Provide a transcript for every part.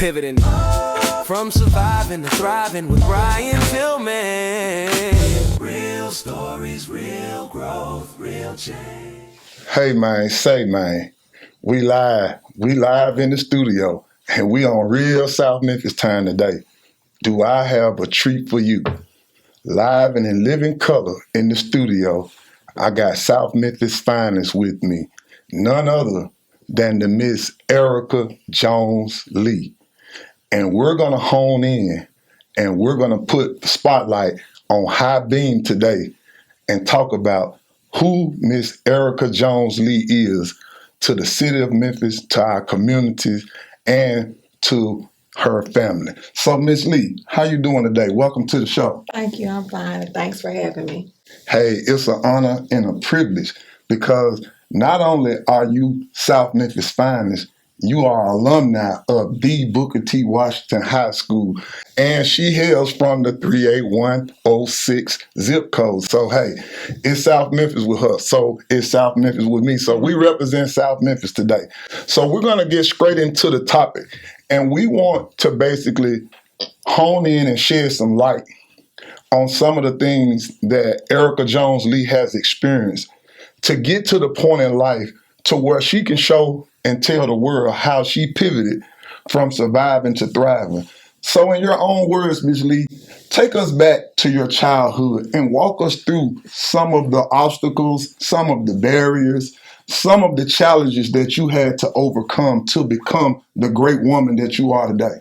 Pivoting from surviving to thriving with Brian Tillman. Real stories, real growth, real change. Hey man, say man, we live in the studio, and we on real South Memphis time today. Do I have a treat for you? Live and in living color in the studio, I got South Memphis finest with me, none other than the Miss Erica Jones Lee. And we're gonna hone in and we're gonna put the spotlight on High Beam today and talk about who Miss Erica Jones Lee is to the city of Memphis, to our communities, and to her family. So, Miss Lee, how you doing today? Welcome to the show. Thank you. I'm fine. Thanks for having me. Hey, it's an honor and a privilege because not only are you South Memphis finest, you are alumni of the Booker T. Washington High School, and she hails from the 38106 zip code. So, hey, it's South Memphis with her, so it's South Memphis with me. So we represent South Memphis today. So we're going to get straight into the topic, and we want to basically hone in and shed some light on some of the things that Erica Jones Lee has experienced to get to the point in life to where she can show and tell the world how she pivoted from surviving to thriving. So in your own words, Ms. Lee, take us back to your childhood and walk us through some of the obstacles, some of the barriers, some of the challenges that you had to overcome to become the great woman that you are today.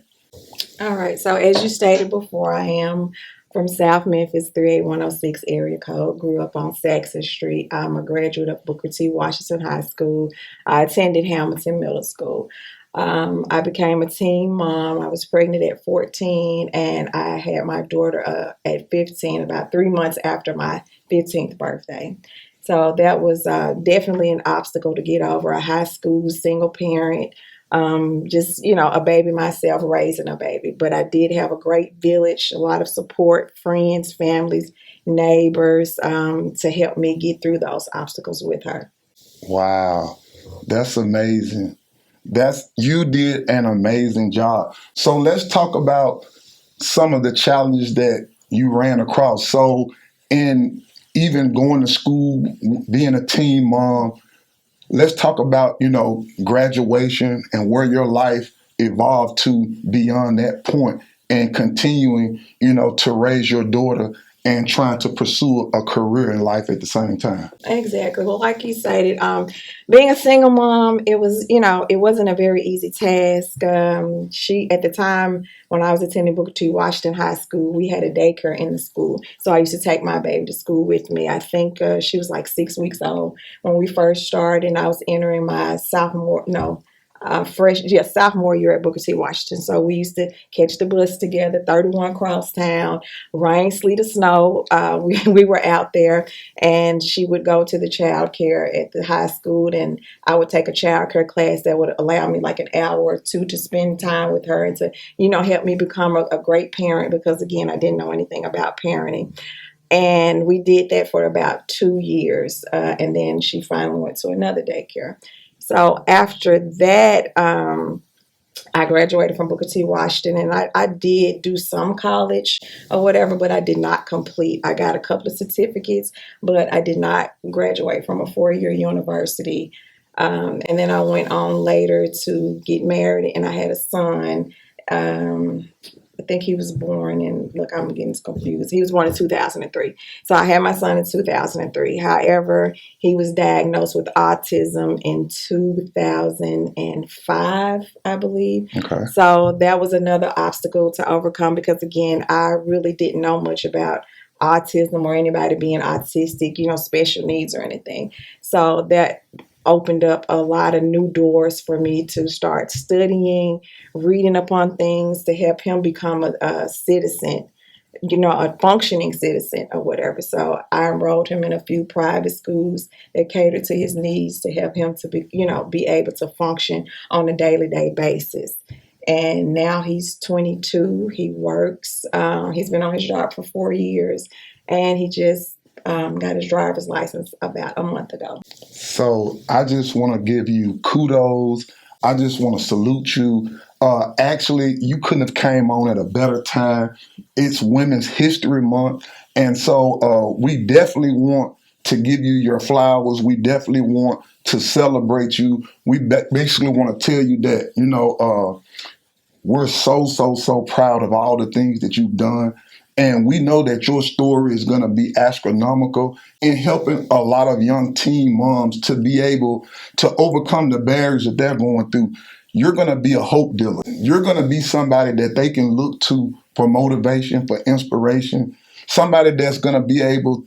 All right. So as you stated before, I am from South Memphis, 38106 area code. Grew up on Saxon Street. I'm a graduate of Booker T. Washington High School. I attended Hamilton Middle School. I became a teen mom. I was pregnant at 14, and I had my daughter at 15, about 3 months after my 15th birthday. So that was definitely an obstacle to get over. A high school single parent, just, a baby myself, raising a baby. But I did have a great village, a lot of support, friends, families, neighbors, to help me get through those obstacles with her. Wow, that's amazing. You did an amazing job. So let's talk about some of the challenges that you ran across. So in even going to school, being a teen mom, let's talk about, graduation and where your life evolved to beyond that point and continuing, to raise your daughter and trying to pursue a career in life at the same time. Exactly. Well, like you stated, being a single mom, it was, it wasn't a very easy task. At the time when I was attending Booker T. Washington High School, we had a daycare in the school. So I used to take my baby to school with me. I think she was like 6 weeks old when we first started, and I was entering my sophomore year at Booker T. Washington. So we used to catch the bus together, 31 cross town, rain, sleet, or snow. We were out there, and she would go to the child care at the high school, and I would take a child care class that would allow me like an hour or two to spend time with her and to, help me become a great parent, because again, I didn't know anything about parenting. And we did that for about 2 years. And then she finally went to another daycare. So after that, I graduated from Booker T. Washington, and I did do some college or whatever, but I did not complete. I got a couple of certificates, but I did not graduate from a 4-year university. And then I went on later to get married, and I had a son. I think he was born in, look, I'm getting confused. He was born in 2003. So I had my son in 2003. However, he was diagnosed with autism in 2005, I believe. Okay. So that was another obstacle to overcome, because again, I really didn't know much about autism or anybody being autistic, special needs or anything. So that opened up a lot of new doors for me to start studying, reading upon things to help him become a citizen, a functioning citizen or whatever. So I enrolled him in a few private schools that cater to his needs to help him to be able to function on a day-to-day basis. And now he's 22. He works. He's been on his job for 4 years, and he just got his driver's license about a month ago. So I just want to give you kudos. I just want to salute you. Actually, you couldn't have came on at a better time. It's Women's History Month, and so we definitely want to give you your flowers. We definitely want to celebrate you. We basically want to tell you that, we're so proud of all the things that you've done. And we know that your story is going to be astronomical in helping a lot of young teen moms to be able to overcome the barriers that they're going through. You're going to be a hope dealer. You're going to be somebody that they can look to for motivation, for inspiration, somebody that's going to be able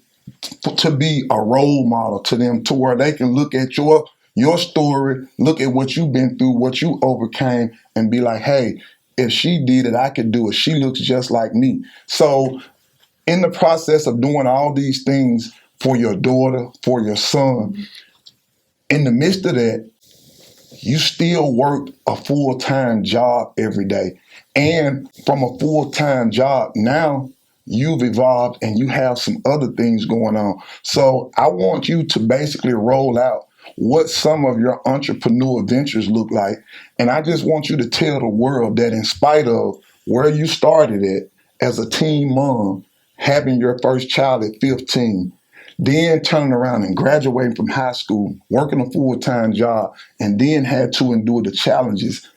to be a role model to them, to where they can look at your story, look at what you've been through, what you overcame, and be like, hey, if she did it, I could do it. She looks just like me. So in the process of doing all these things for your daughter, for your son, in the midst of that, you still work a full-time job every day. And from a full-time job, now you've evolved and you have some other things going on. So I want you to basically roll out what some of your entrepreneur ventures look like. And I just want you to tell the world that in spite of where you started at as a teen mom, having your first child at 15, then turning around and graduating from high school, working a full-time job, and then had to endure the challenges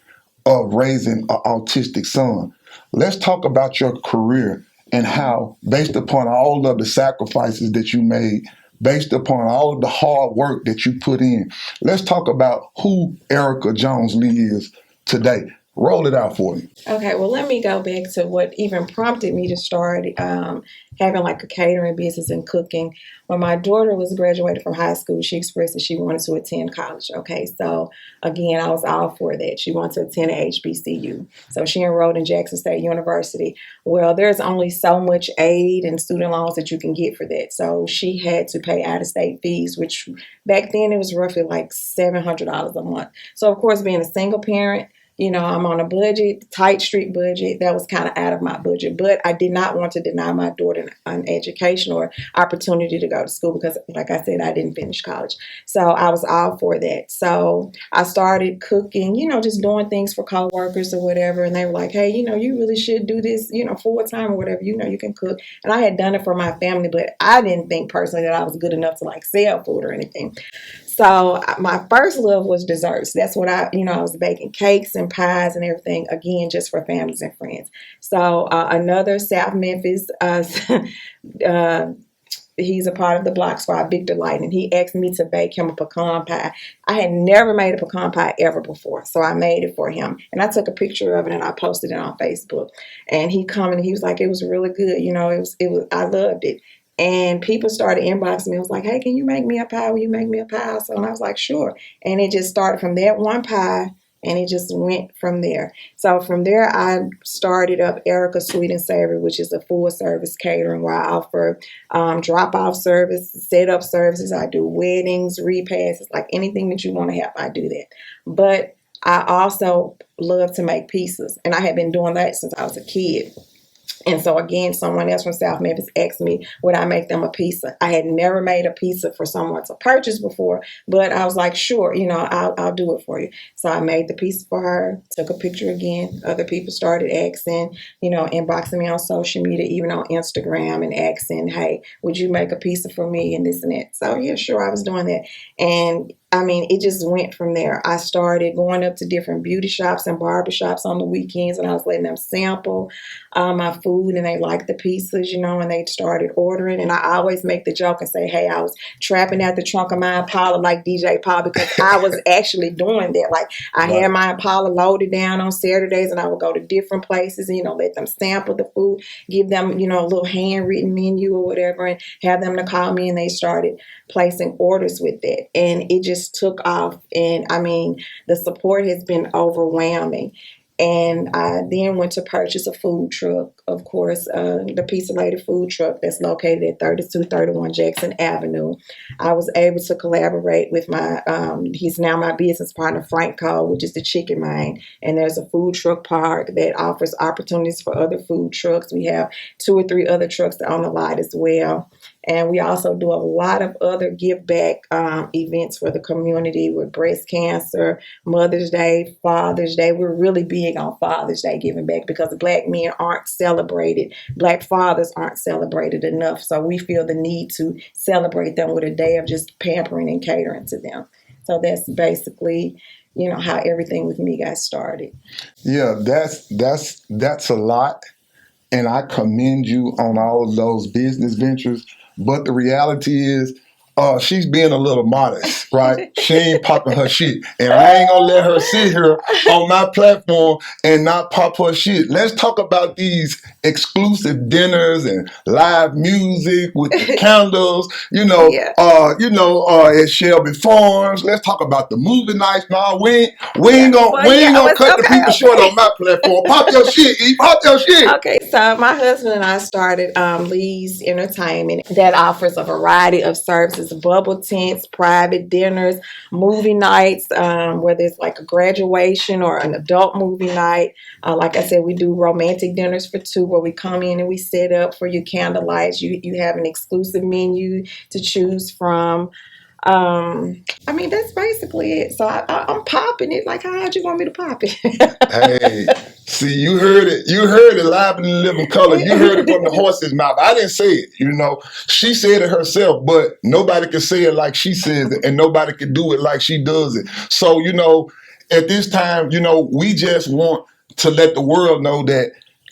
of raising an autistic son. Let's talk about your career and how, based upon all of the sacrifices that you made, based upon all of the hard work that you put in, let's talk about who Erica Jones Lee is today. Roll it out for me. Okay, well, let me go back to what even prompted me to start having like a catering business and cooking. When my daughter was graduated from high school, she expressed that she wanted to attend college. Okay, so again, I was all for that. She wanted to attend a HBCU. So she enrolled in Jackson State University. Well, there's only so much aid and student loans that you can get for that. So she had to pay out-of-state fees, which back then it was roughly like $700 a month. So of course, being a single parent, I'm on a budget, tight street budget. That was kind of out of my budget. But I did not want to deny my daughter an education or opportunity to go to school because, like I said, I didn't finish college. So I was all for that. So I started cooking, just doing things for coworkers or whatever. And they were like, hey, you really should do this, full time or whatever. You can cook. And I had done it for my family, but I didn't think personally that I was good enough to like sell food or anything. So my first love was desserts. That's what I was baking cakes and pies and everything, again, just for families and friends. So another South Memphis, he's a part of the Block Squad, Big Delight, and he asked me to bake him a pecan pie. I had never made a pecan pie ever before, so I made it for him. And I took a picture of it and I posted it on Facebook. And he commented, he was like, it was really good. I loved it. And people started inboxing me. It was like, hey, can you make me a pie? Will you make me a pie? So and I was like, sure. And it just started from that one pie, and it just went from there. So from there, I started up Erica Sweet and Savory, which is a full-service catering where I offer drop-off service, set-up services. I do weddings, repasses, like anything that you want to have, I do that. But I also love to make pizzas, and I had been doing that since I was a kid. And so again, someone else from South Memphis asked me, would I make them a pizza? I had never made a pizza for someone to purchase before, but I was like, sure, I'll do it for you. So I made the pizza for her, took a picture again. Other people started asking, inboxing me on social media, even on Instagram, and asking, hey, would you make a pizza for me and this and that? So yeah, sure, I was doing that. And it just went from there. I started going up to different beauty shops and barber shops on the weekends, and I was letting them sample my food, and they liked the pizzas, and they started ordering. And I always make the joke and say, hey, I was trapping at the trunk of my Impala like DJ Paul, because I was actually doing that. Like I had my Impala loaded down on Saturdays, and I would go to different places and, let them sample the food, give them, a little handwritten menu or whatever, and have them to call me, and they started placing orders with that. And it just took off. And the support has been overwhelming. And I then went to purchase a food truck, of course, the Pizza Lady food truck that's located at 3231 Jackson Avenue. I was able to collaborate with he's now my business partner, Frank Cole, which is the Chicken Mine. And there's a food truck park that offers opportunities for other food trucks. We have 2 or 3 other trucks on the lot as well. And we also do a lot of other give back events for the community with breast cancer, Mother's Day, Father's Day. We're really big on Father's Day giving back because Black men aren't celebrated. Black fathers aren't celebrated enough. So we feel the need to celebrate them with a day of just pampering and catering to them. So that's basically, how everything with me got started. Yeah, that's a lot, and I commend you on all of those business ventures. But the reality is, she's being a little modest, right? She ain't popping her shit, and I ain't gonna let her sit here on my platform and not pop her shit. Let's talk about these exclusive dinners and live music with the candles. Yeah. At Shelby Farms. Let's talk about the movie nights. No, we Yeah. ain't gonna Well, we ain't yeah. gonna cut the Okay. people short on my platform. Pop your shit, E. Pop your shit. Okay, so my husband and I started Lee's Entertainment that offers a variety of services: bubble tents, private dinners, movie nights, whether it's like a graduation or an adult movie night. Like I said, we do romantic dinners for two, where we come in and we set up for your candlelights. You have an exclusive menu to choose from. That's basically it. So I'm popping it. Like, how'd you want me to pop it? Hey, see, you heard it. You heard it live in the living color. You heard it from the horse's mouth. I didn't say it, She said it herself, but nobody can say it like she says it, and nobody can do it like she does it. So, at this time, we just want to let the world know that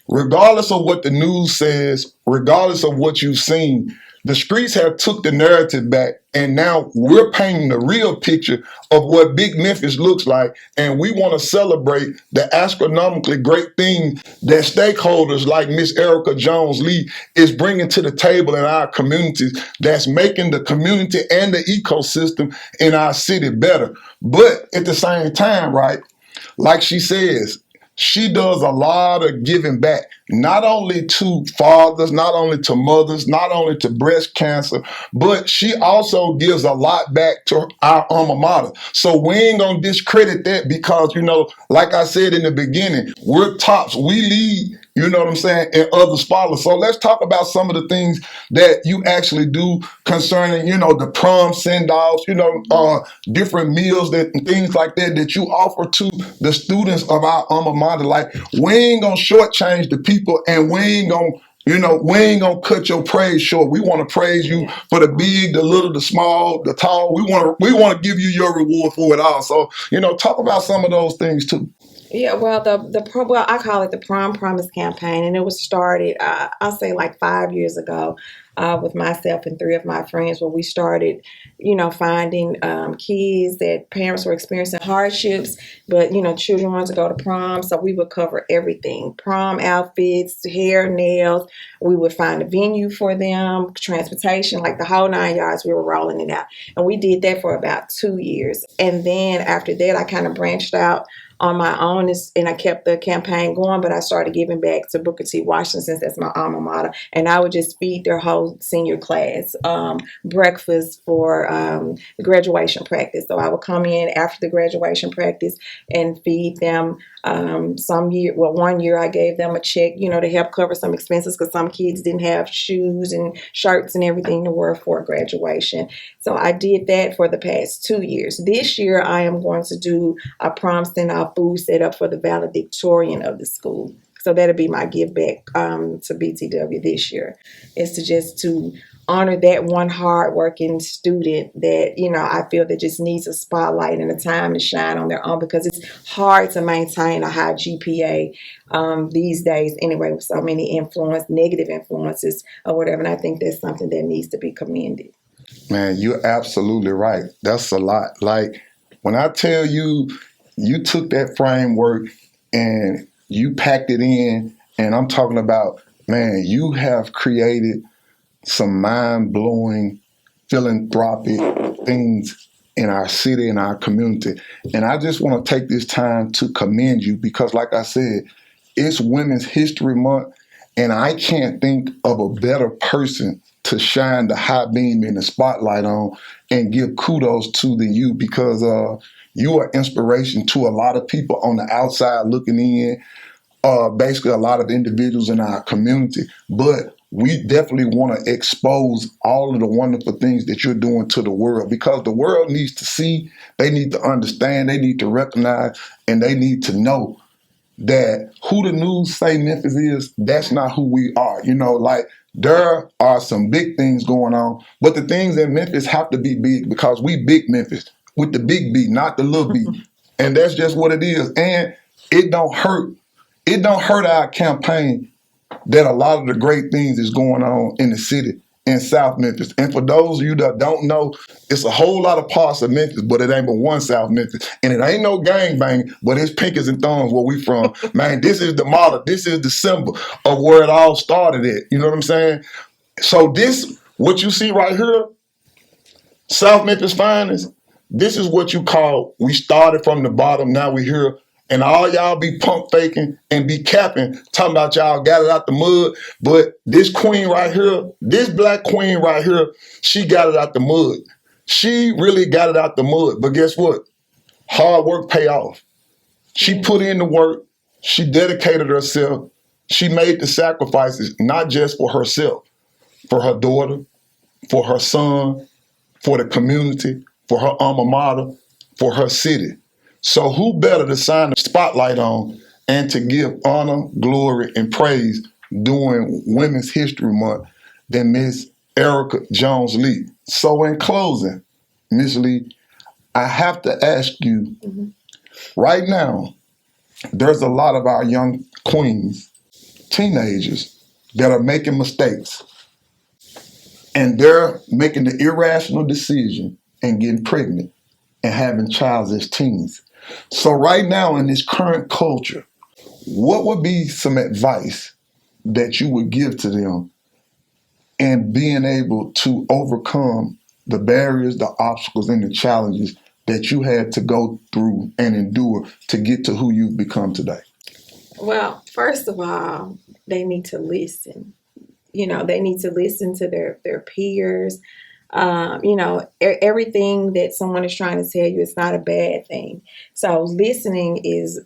regardless of what the news says, regardless of what you've seen, the streets have took the narrative back, and now we're painting the real picture of what Big Memphis looks like, and we want to celebrate the astronomically great thing that stakeholders like Miss Erica Jones-Lee is bringing to the table in our communities, that's making the community and the ecosystem in our city better. But at the same time, right, like she says, she does a lot of giving back, not only to fathers, not only to mothers, not only to breast cancer, but she also gives a lot back to our alma mater. So we ain't gonna discredit that because, like I said in the beginning, we're tops, we lead, you know what I'm saying, and others follow. So let's talk about some of the things that you actually do concerning, the prom send-offs, different meals and things like that you offer to the students of our alma mater. Like, we ain't gonna shortchange the people, and we ain't gonna cut your praise short. We want to praise you for the big, the little, the small, the tall. We want to give you your reward for it all. So, talk about some of those things too. Yeah, well, I call it the Prom Promise campaign, and it was started, I'll say, like 5 years ago, with myself and three of my friends, where we started, finding kids that parents were experiencing hardships, but children wanted to go to prom, so we would cover everything: prom outfits, hair, nails. We would find a venue for them, transportation, like the whole 9 yards. We were rolling it out, and we did that for about 2 years, and then after that, I kind of branched out on my own, and I kept the campaign going, but I started giving back to Booker T. Washington, since that's my alma mater, and I would just feed their whole senior class breakfast for the graduation practice. So I would come in after the graduation practice and feed them. One year I gave them a check, to help cover some expenses, because some kids didn't have shoes and shirts and everything to wear for graduation. So I did that for the past 2 years. This year I am going to do a prom send-off food set up for the valedictorian of the school. So that'll be my give back to BTW this year, is to honor that one hardworking student that, I feel that just needs a spotlight and a time to shine on their own, because it's hard to maintain a high GPA these days anyway, with so many negative influences or whatever. And I think that's something that needs to be commended. Man, you're absolutely right. That's a lot. Like, when I tell you, you took that framework and you packed it in, and I'm talking about, man, you have created some mind-blowing philanthropic things in our city, in our community. And I just want to take this time to commend you, because like I said, it's Women's History Month, and I can't think of a better person to shine the high beam in the spotlight on and give kudos to than you, because you are inspiration to a lot of people on the outside looking in, basically a lot of individuals in our community. But we definitely want to expose all of the wonderful things that you're doing to the world, because the world needs to see, they need to understand, they need to recognize, and they need to know that who the news say Memphis is, that's not who we are. You know, like there are some big things going on, but the things in Memphis have to be big because we big Memphis with the big B, not the little b. And that's just what it is. And it don't hurt. It don't hurt our campaign that a lot of the great things is going on in the city in South Memphis. And for those of you that don't know, it's a whole lot of parts of Memphis, but it ain't but one South Memphis. And it ain't no gang bang, but it's pinkers and thorns where we from. Man, this is the model, this is the symbol of where it all started at. You know what I'm saying? So this, what you see right here, South Memphis Finest, this is what you call, we started from the bottom, now we here. And all y'all be pump faking and be capping, talking about y'all got it out the mud. But this queen right here, this black queen right here, she got it out the mud. She really got it out the mud. But guess what? Hard work pay off. She put in the work. She dedicated herself. She made the sacrifices, not just for herself, for her daughter, for her son, for the community, for her alma mater, for her city. So who better to shine the spotlight on and to give honor, glory, and praise during Women's History Month than Miss Erica Jones Lee? So in closing, Miss Lee, I have to ask you, right now, there's a lot of our young queens, teenagers, that are making mistakes. And they're making the irrational decision and getting pregnant and having child as teens. So right now in this current culture, what would be some advice that you would give to them in being able to overcome the barriers, the obstacles, and the challenges that you had to go through and endure to get to who you've become today? Well, first of all, they need to listen. They need to listen to their peers. Everything that someone is trying to tell you is not a bad thing. So listening is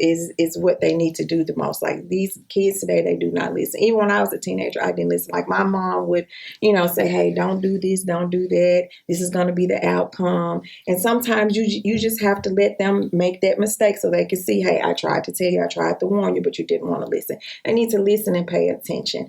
what they need to do the most. Like these kids today, they do not listen. Even when I was a teenager, I didn't listen. Like my mom would, say, "Hey, don't do this, don't do that. This is going to be the outcome." And sometimes you just have to let them make that mistake so they can see, "Hey, I tried to tell you, I tried to warn you, but you didn't want to listen." They need to listen and pay attention.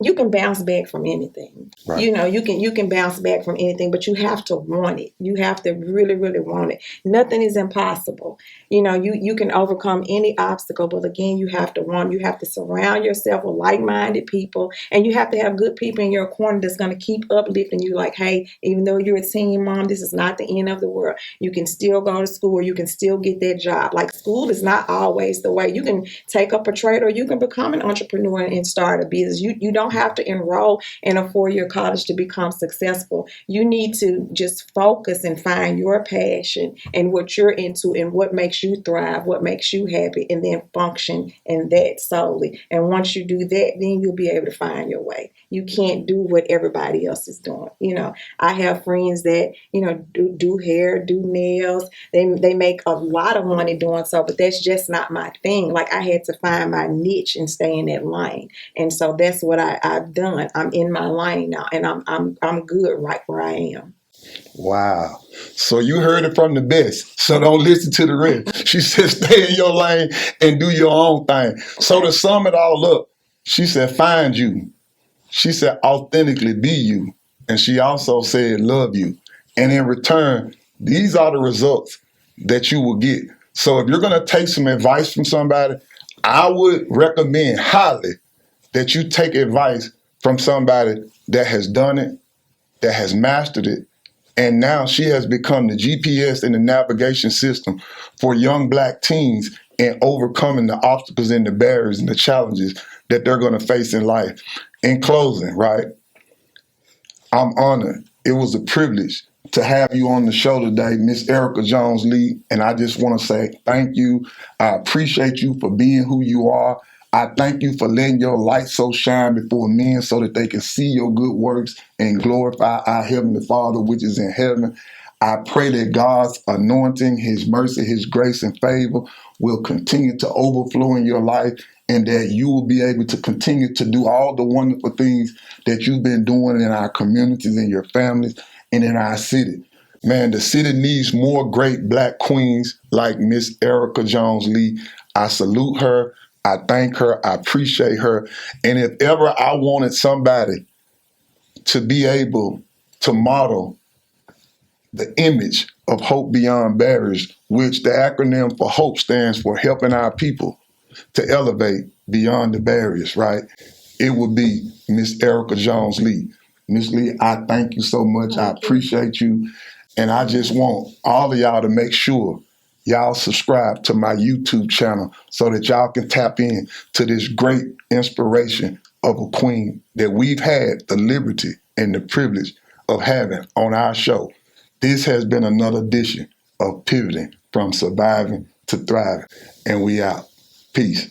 You can bounce back from anything. Right. You can bounce back from anything, but you have to want it. You have to really, really want it. Nothing is impossible. You can overcome any obstacle, but again, you have to want. You have to surround yourself with like-minded people, and you have to have good people in your corner that's going to keep uplifting you. Like, hey, even though you're a teen mom, this is not the end of the world. You can still go to school. You can still get that job. Like school is not always the way. You can take up a trade, or you can become an entrepreneur and start a business. You don't have to enroll in a 4-year college to become successful. You need to just focus and find your passion and what you're into and what makes you thrive, what makes you happy, and then function in that solely. And once you do that, then you'll be able to find your way. You can't do what everybody else is doing. I have friends that, do hair, do nails. They make a lot of money doing so, but that's just not my thing. Like I had to find my niche and stay in that lane. And so that's what I've done. I'm in my lane now, and I'm good right where I am. Wow. So you heard it from the best. So don't listen to the rest. She said, stay in your lane and do your own thing. So to sum it all up, she said, find you. She said, authentically be you. And she also said, love you. And in return, these are the results that you will get. So if you're going to take some advice from somebody, I would recommend highly that you take advice from somebody that has done it, that has mastered it, and now she has become the GPS and the navigation system for young Black teens in overcoming the obstacles and the barriers and the challenges that they're going to face in life. In closing, right, I'm honored. It was a privilege to have you on the show today, Miss Erica Jones Lee, and I just want to say thank you. I appreciate you for being who you are. I thank you for letting your light so shine before men so that they can see your good works and glorify our Heavenly Father, which is in heaven. I pray that God's anointing, His mercy, His grace and favor will continue to overflow in your life and that you will be able to continue to do all the wonderful things that you've been doing in our communities, in your families, and in our city. Man, the city needs more great Black queens like Miss Erica Jones Lee. I salute her. I thank her. I appreciate her. And if ever I wanted somebody to be able to model the image of Hope Beyond Barriers, which the acronym for HOPE stands for helping our people to elevate beyond the barriers, right? It would be Miss Erica Jones Lee. Miss Lee, I thank you so much. I appreciate you. And I just want all of y'all to make sure y'all subscribe to my YouTube channel so that y'all can tap in to this great inspiration of a queen that we've had the liberty and the privilege of having on our show. This has been another edition of Pivoting from Surviving to Thriving. And we out. Peace.